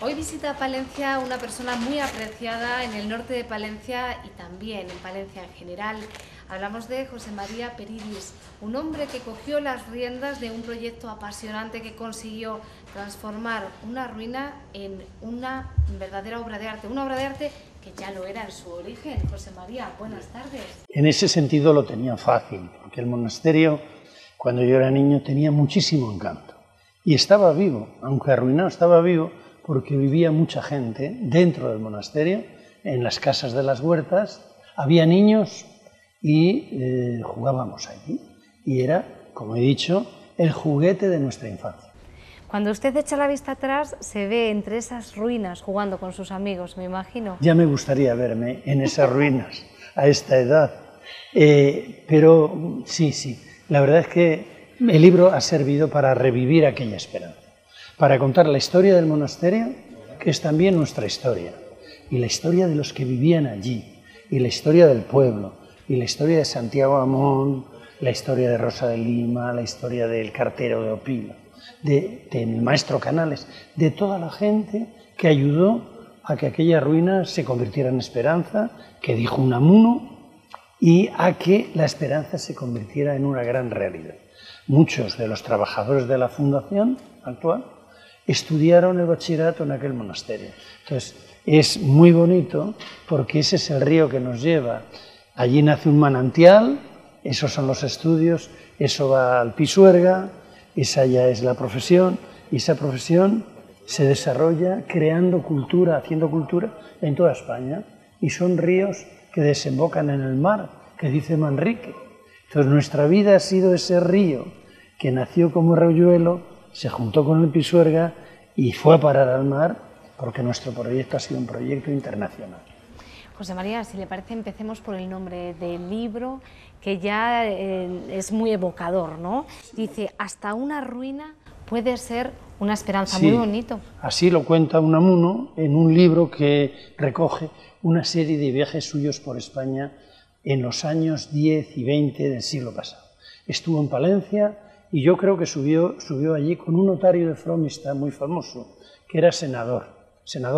Hoy visita Palencia una persona muy apreciada en el norte de Palencia y también en Palencia en general. Hablamos de José María Peridis, un hombre que cogió las riendas de un proyecto apasionante que consiguió transformar una ruina en una verdadera obra de arte. Una obra de arte que ya lo era en su origen. José María, buenas tardes. En ese sentido lo tenía fácil, porque el monasterio, cuando yo era niño, tenía muchísimo encanto. Y estaba vivo, aunque arruinado, estaba vivo, porque vivía mucha gente dentro del monasterio, en las casas de las huertas, había niños y jugábamos allí. Y era, como he dicho, el juguete de nuestra infancia. Cuando usted echa la vista atrás, se ve entre esas ruinas jugando con sus amigos, me imagino. Ya me gustaría verme en esas ruinas a esta edad. Pero sí, la verdad es que el libro ha servido para revivir aquella esperanza, para contar la historia del monasterio, que es también nuestra historia, y la historia de los que vivían allí, y la historia del pueblo, y la historia de Santiago Amón, la historia de Rosa de Lima, la historia del cartero de Opilo, del maestro Canales, de toda la gente que ayudó a que aquella ruina se convirtiera en esperanza, que dijo Unamuno, y a que la esperanza se convirtiera en una gran realidad. Muchos de los trabajadores de la fundación actual estudiaron el bachillerato en aquel monasterio. Entonces, es muy bonito porque ese es el río que nos lleva. Allí nace un manantial, esos son los estudios, eso va al Pisuerga, esa ya es la profesión, y esa profesión se desarrolla creando cultura, haciendo cultura en toda España, y son ríos que desembocan en el mar, que dice Manrique. Entonces nuestra vida ha sido ese río que nació como arroyuelo, se juntó con el Pisuerga y fue a parar al mar, porque nuestro proyecto ha sido un proyecto internacional. José María, si le parece, empecemos por el nombre del libro, que ya es muy evocador, ¿no? Dice, hasta una ruina puede ser una esperanza, sí, muy bonito. Así lo cuenta Unamuno en un libro que recoge una serie de viajes suyos por España en los años 10 y 20 del siglo pasado. Estuvo en Palencia y yo creo que subió allí con un notario de Fromista muy famoso, que era senador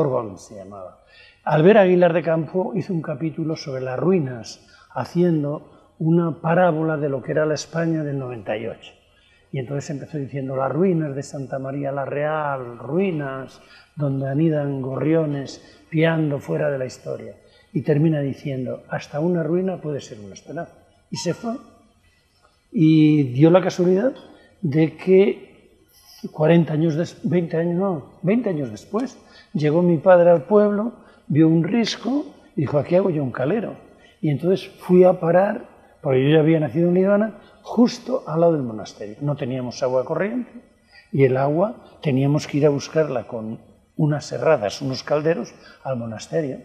Gómez se llamaba. Albert Aguilar de Campo hizo un capítulo sobre las ruinas, haciendo una parábola de lo que era la España del 98. Y entonces empezó diciendo las ruinas de Santa María la Real, ruinas donde anidan gorriones piando fuera de la historia. Y termina diciendo, hasta una ruina puede ser una esperanza. Y se fue. Y dio la casualidad de que 20 años después, llegó mi padre al pueblo, vio un risco y dijo, aquí hago yo un calero. Y entonces fui a parar, porque yo ya había nacido en Libana, justo al lado del monasterio. No teníamos agua corriente y el agua teníamos que ir a buscarla con unas serradas, unos calderos, al monasterio.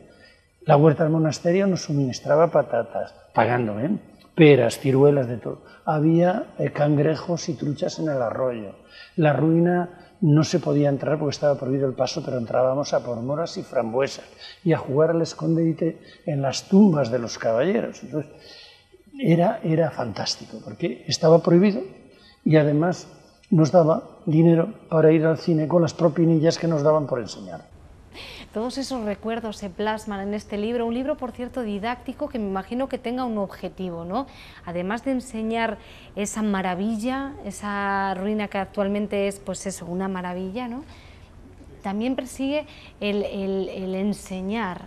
La huerta del monasterio nos suministraba patatas, pagando, peras, ciruelas, de todo. Había cangrejos y truchas en el arroyo. La ruina no se podía entrar porque estaba prohibido el paso, pero entrábamos a por moras y frambuesas y a jugar al escondite en las tumbas de los caballeros. Entonces, era fantástico porque estaba prohibido y además nos daba dinero para ir al cine con las propinillas que nos daban por enseñar. Todos esos recuerdos se plasman en este libro, un libro, por cierto, didáctico, que me imagino que tenga un objetivo, ¿no? Además de enseñar esa maravilla, esa ruina que actualmente es, pues eso, una maravilla, ¿no? También persigue el enseñar.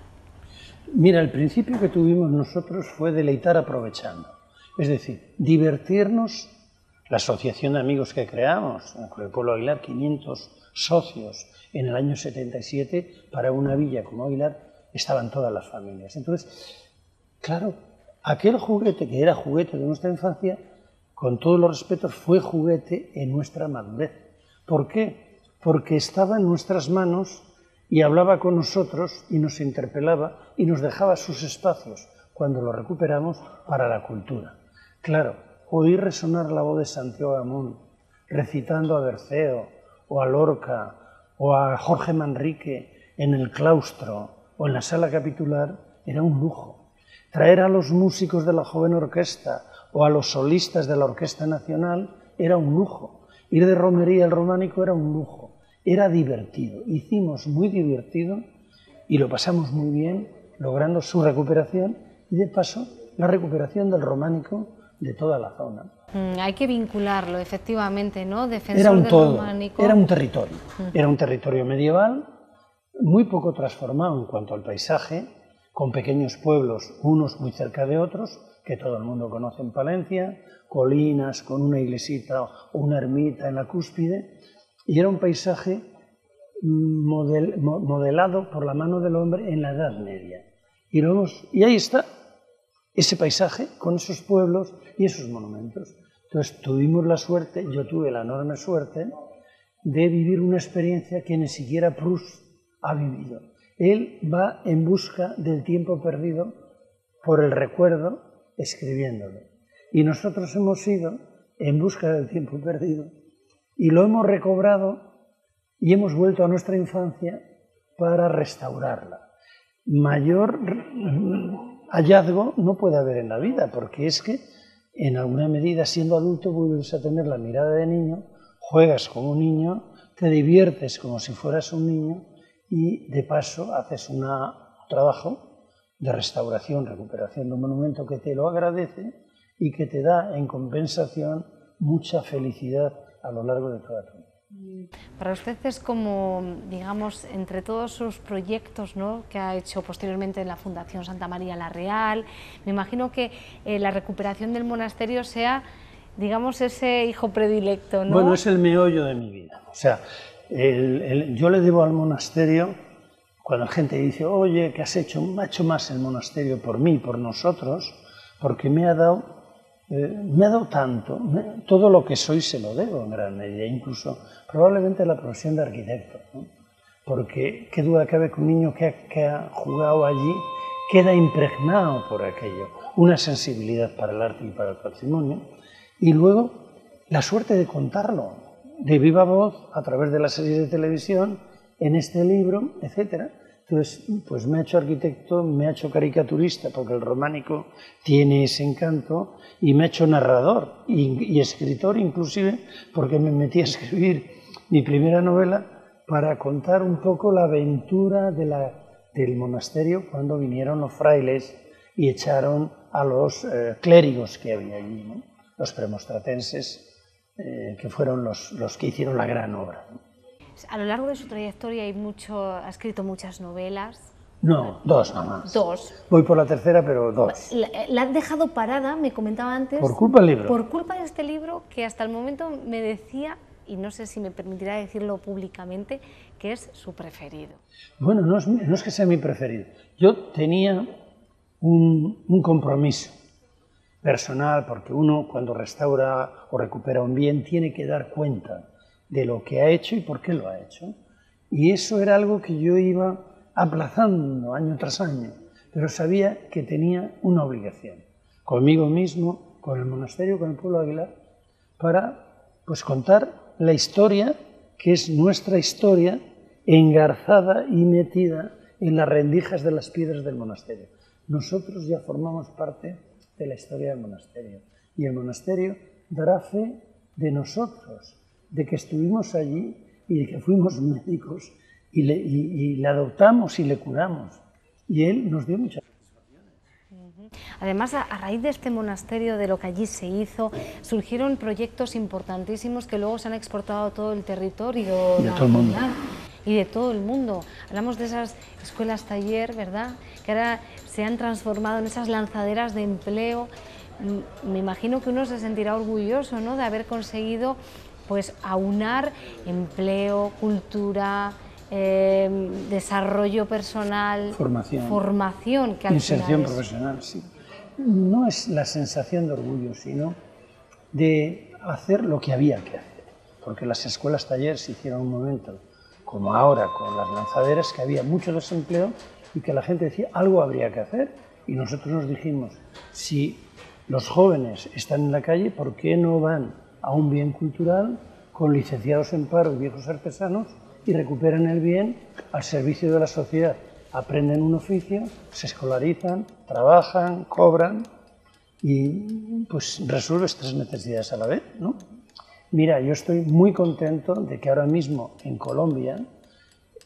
Mira, el principio que tuvimos nosotros fue deleitar aprovechando, es decir, divertirnos. La asociación de amigos que creamos, con el pueblo Aguilar, 500 socios en el año 77, para una villa como Aguilar estaban todas las familias. Entonces, claro, aquel juguete que era juguete de nuestra infancia, con todos los respetos, fue juguete en nuestra madurez. ¿Por qué? Porque estaba en nuestras manos y hablaba con nosotros y nos interpelaba y nos dejaba sus espacios cuando lo recuperamos para la cultura. Claro, oír resonar la voz de Santiago Amón recitando a Berceo o a Lorca o a Jorge Manrique en el claustro o en la sala capitular era un lujo. Traer a los músicos de la joven orquesta o a los solistas de la Orquesta Nacional era un lujo. Ir de romería al románico era un lujo. Era divertido, hicimos muy divertido y lo pasamos muy bien, logrando su recuperación y de paso la recuperación del románico de toda la zona. Hay que vincularlo, efectivamente, ¿no? Defensor Era un del todo, románico. era un territorio medieval, muy poco transformado en cuanto al paisaje, con pequeños pueblos, unos muy cerca de otros, que todo el mundo conoce en Palencia, colinas con una iglesita o una ermita en la cúspide, y era un paisaje modelado por la mano del hombre en la Edad Media. Y ahí está, ese paisaje con esos pueblos y esos monumentos. Entonces tuvimos la suerte, yo tuve la enorme suerte, de vivir una experiencia que ni siquiera Proust ha vivido. Él va en busca del tiempo perdido por el recuerdo, escribiéndolo. Y nosotros hemos ido en busca del tiempo perdido y lo hemos recobrado y hemos vuelto a nuestra infancia para restaurarla. Mayor hallazgo no puede haber en la vida, porque es que en alguna medida, siendo adulto, vuelves a tener la mirada de niño, juegas como un niño, te diviertes como si fueras un niño y de paso haces un trabajo de restauración, recuperación de un monumento que te lo agradece y que te da en compensación mucha felicidad a lo largo de toda tu vida. Para usted es como, digamos, entre todos sus proyectos, ¿no?, que ha hecho posteriormente en la Fundación Santa María la Real, me imagino que la recuperación del monasterio sea, digamos, ese hijo predilecto, ¿no? Bueno, es el meollo de mi vida. O sea, yo le debo al monasterio, cuando la gente dice, oye, ¿qué has hecho? Me ha hecho más el monasterio por mí, por nosotros, porque me ha dado tanto, todo lo que soy se lo debo en gran medida, incluso probablemente la profesión de arquitecto, ¿no? Porque qué duda cabe que un niño que ha jugado allí queda impregnado por aquello, una sensibilidad para el arte y para el patrimonio, y luego la suerte de contarlo de viva voz a través de las series de televisión, en este libro, etcétera. Entonces, pues me ha hecho arquitecto, me ha hecho caricaturista, porque el románico tiene ese encanto, y me ha hecho narrador y escritor inclusive, porque me metí a escribir mi primera novela para contar un poco la aventura del monasterio cuando vinieron los frailes y echaron a los clérigos que había allí, ¿no? Los premonstratenses, que fueron los que hicieron la gran obra, ¿no? A lo largo de su trayectoria ha escrito muchas novelas. No, dos nada más. Dos. Voy por la tercera, pero dos. La han dejado parada, me comentaba antes. Por culpa del libro. Por culpa de este libro, que hasta el momento me decía, y no sé si me permitirá decirlo públicamente, que es su preferido. Bueno, no es que sea mi preferido. Yo tenía un compromiso personal, porque uno cuando restaura o recupera un bien tiene que dar cuenta de lo que ha hecho y por qué lo ha hecho. Y eso era algo que yo iba aplazando año tras año, pero sabía que tenía una obligación, conmigo mismo, con el monasterio, con el pueblo de Aguilar, para pues contar la historia, que es nuestra historia, engarzada y metida en las rendijas de las piedras del monasterio. Nosotros ya formamos parte de la historia del monasterio, y el monasterio dará fe de nosotros, de que estuvimos allí y de que fuimos médicos y le adoptamos y le curamos. Y él nos dio muchas satisfacciones. Además, a raíz de este monasterio, de lo que allí se hizo, surgieron proyectos importantísimos que luego se han exportado a todo el territorio de todo el mundo. Y de todo el mundo. Hablamos de esas escuelas taller, ¿verdad?, que ahora se han transformado en esas lanzaderas de empleo. Me imagino que uno se sentirá orgulloso, ¿no?, de haber conseguido pues aunar empleo, cultura, desarrollo personal, formación que al inserción final profesional, sí. No es la sensación de orgullo, sino de hacer lo que había que hacer, porque las escuelas taller se hicieron un momento, como ahora con las lanzaderas, que había mucho desempleo y que la gente decía algo habría que hacer, y nosotros nos dijimos, si los jóvenes están en la calle, ¿por qué no van a un bien cultural con licenciados en paro y viejos artesanos y recuperan el bien al servicio de la sociedad? Aprenden un oficio, se escolarizan, trabajan, cobran y pues resuelves tres necesidades a la vez, ¿no? Mira, yo estoy muy contento de que ahora mismo en Colombia,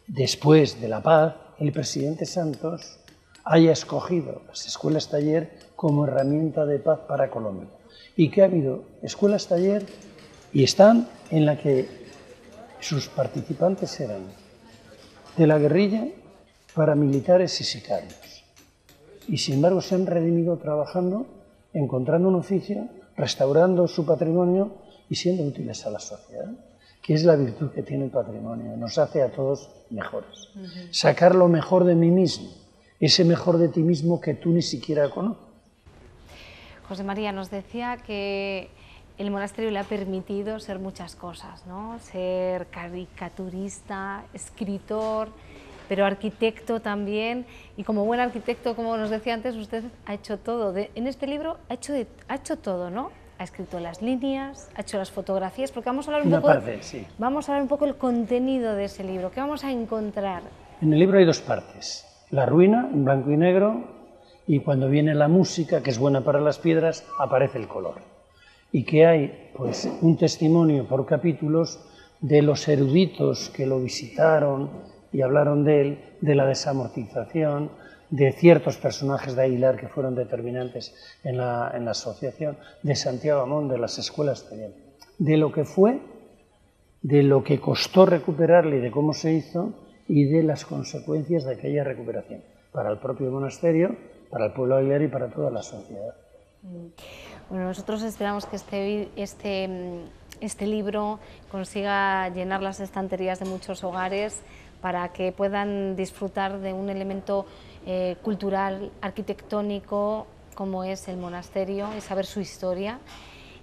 después de la paz, el presidente Santos haya escogido las escuelas taller como herramienta de paz para Colombia. Y que ha habido escuelas taller y están en la que sus participantes eran de la guerrilla, paramilitares y sicarios. Y sin embargo se han redimido trabajando, encontrando un oficio, restaurando su patrimonio y siendo útiles a la sociedad, que es la virtud que tiene el patrimonio, nos hace a todos mejores. Sacar lo mejor de mí mismo, ese mejor de ti mismo que tú ni siquiera conoces. José María nos decía que el monasterio le ha permitido ser muchas cosas, ¿no? Ser caricaturista, escritor, pero arquitecto también, y como buen arquitecto, como nos decía antes, usted ha hecho todo. En este libro ha hecho todo, ¿no? Ha escrito las líneas, ha hecho las fotografías, porque vamos a hablar vamos a hablar un poco del contenido de ese libro. ¿Qué vamos a encontrar? En el libro hay dos partes: la ruina en blanco y negro, y cuando viene la música, que es buena para las piedras, aparece el color. Y que hay pues un testimonio por capítulos de los eruditos que lo visitaron y hablaron de él, de la desamortización, de ciertos personajes de Aguilar que fueron determinantes en la asociación, de Santiago Amón, de las escuelas taller, de lo que fue, de lo que costó recuperarle y de cómo se hizo, y de las consecuencias de aquella recuperación para el propio monasterio, para el pueblo de Aguilar y para toda la sociedad. Bueno, nosotros esperamos que este libro consiga llenar las estanterías de muchos hogares para que puedan disfrutar de un elemento cultural, arquitectónico, como es el monasterio, y saber su historia.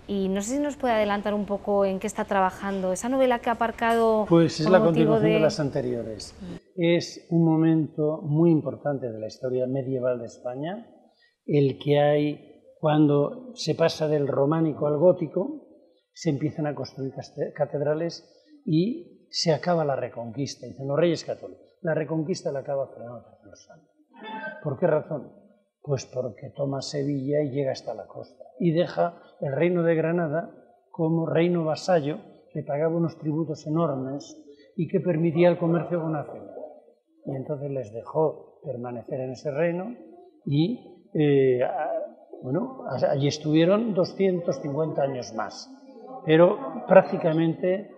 Y no sé si nos puede adelantar un poco en qué está trabajando. Esa novela que ha aparcado... Pues es la continuación de las anteriores. Es un momento muy importante de la historia medieval de España, el que hay cuando se pasa del románico al gótico, se empiezan a construir catedrales y se acaba la Reconquista. Dicen los Reyes Católicos, la Reconquista la acaba Fernando III. ¿Por qué razón? Pues porque toma Sevilla y llega hasta la costa y deja el reino de Granada como reino vasallo que pagaba unos tributos enormes y que permitía el comercio con África. Y entonces les dejó permanecer en ese reino y bueno, allí estuvieron 250 años más, pero prácticamente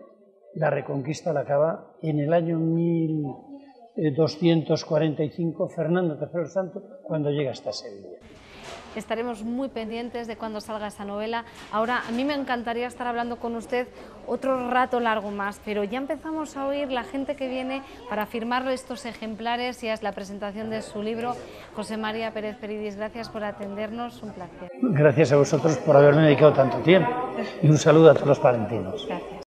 la Reconquista la acaba en el año 1245 Fernando III el Santo, cuando llega hasta Sevilla. Estaremos muy pendientes de cuando salga esta novela. Ahora, a mí me encantaría estar hablando con usted otro rato largo más, pero ya empezamos a oír la gente que viene para firmar estos ejemplares y es la presentación de su libro. José María Pérez Peridis, gracias por atendernos, un placer. Gracias a vosotros por haberme dedicado tanto tiempo y un saludo a todos los palentinos. Gracias.